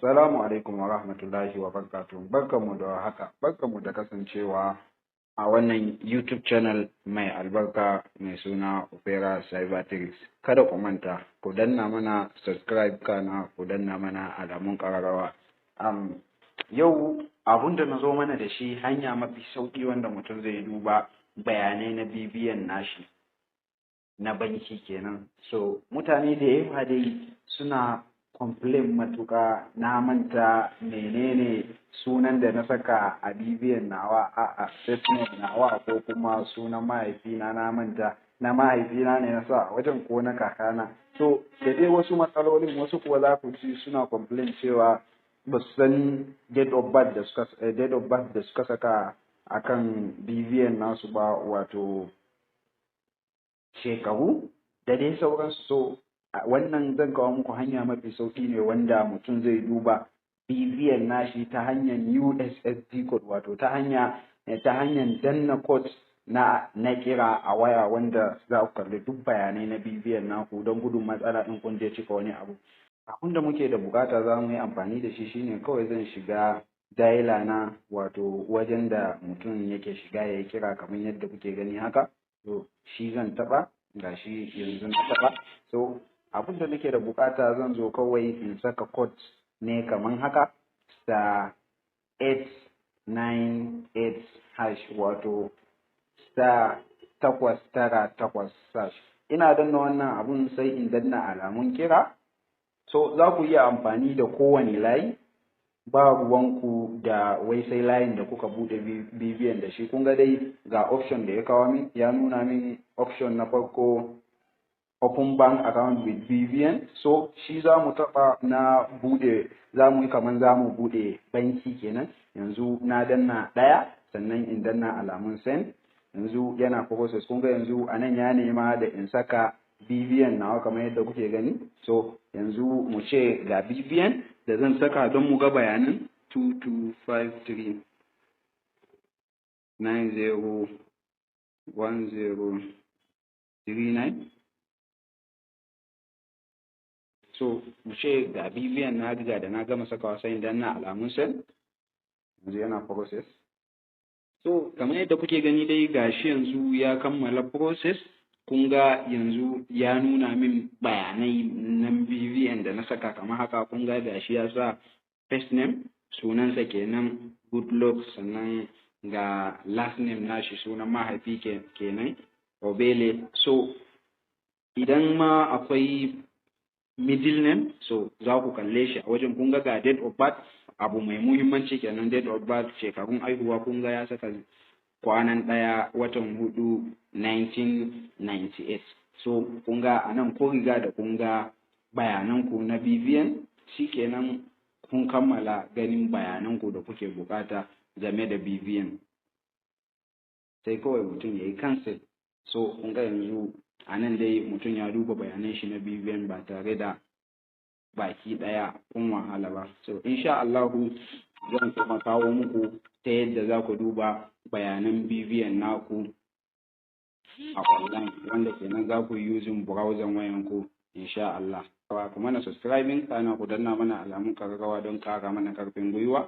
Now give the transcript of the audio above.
Assalamu alaikum wa rahmatullahi wa barakatuh. Barkanmu da haka, barkanmu da kasancewa a wannan YouTube channel mai albarka mai suna Opera Cybertricks. Kada ku manta, ku danna mana subscribe kana ku danna mana alamun ƙararrawa. Yau abun da na zo mana da shi hanya mafi sauƙi wanda mutum zai duba bayanai na bibiyan nashi na banki kenan. So mutane da yawa dai suna complain matuƙa na manta menene sunan da na saka a bibiyan nawa a statement nawa ko kuma sunan mahaifina na manta na mahaifina ne na sa wajen ko na kakana. So da dai wasu matsalolin, wasu kuwa za ku ci suna complain cewa ba su san date of birth da suka saka akan bibiyan nasu ba, wato shekaru da dai sauransu. So wannan zan kawo muku hanya mafi sauki ne wanda mutum zai duba bibiyan nashi ta hanyar USSD code, wato ta hanyar danna code na kira a waya wanda za ku kalli duk bayanai na bibiyan naku don gudun matsala in kun je cika wani abu. Abin da muke da bukata za mu yi amfani da shi shine kawai zan shiga dialer na, wato wajen da mutum yake shiga ya yi kira kamar yadda kuke gani haka. So shi zan taba, gashi yanzu na taba. So abin da nake da bukata zan zo kawai in saka code ne kamar haka star 898 hash, wato star 898 hash. Ina danna wannan abun sai in danna alamun kira. So za ku iya amfani da kowane layi, ba ruwanku da wai sai layin da kuka bude bibiyan da shi. Kun ga dai ga option da ya kawo min, ya nuna min option na farko open bank account with BVN. So shi za mu taɓa na bude, za mu yi kamar za mu bude banki kenan. Yanzu na danna ɗaya, sannan in danna alamun send. Yanzu yana process. Kun ga yanzu a nan ya nema da in saka BVN nawa kamar yadda kuke gani. So yanzu mu ce ga BVN da zan saka don mu ga bayanan 2253 901039. So mu ce ga BVN na riga da na gama sakawa sai dan na alamun send. Yanzu yana process. So kamar yadda kuke gani dai gashi yanzu ya kammala process. Kun ga yanzu ya nuna min bayanai na BVN da na saka kamar haka. Kun ga gashi ya sa first name sunansa kenan Goodluck, sannan ga last name nashi sunan mahaifi kenan Obele. So idan ma akwai middle name, so za ku kalle shi a wajen. Kun ga date of birth, abu mai muhimmanci kenan, date of birth, shekarun aihuwa. Kun ga ya saka kwanan ɗaya watan 4 1998. So kun ga a nan ko riga da kun ga bayananku na BVN, shikenan kun kammala ganin bayananku da kuke bukata game da BVN. Sai kawai mutum ya yi cancel. So kun ga yanzu a nan dai mutum ya duba bayanan shi na BVN ba tare da baki ɗaya kun wahala ba. So insha Allahu zan kuma kawo muku ta yadda za ku duba bayanan BVN naku a online, wanda kenan za ku yi using browser wayanku insha Allah. Kuma na subscribing kana ku danna mana alamun karrawa don kara mana karfin gwiwa.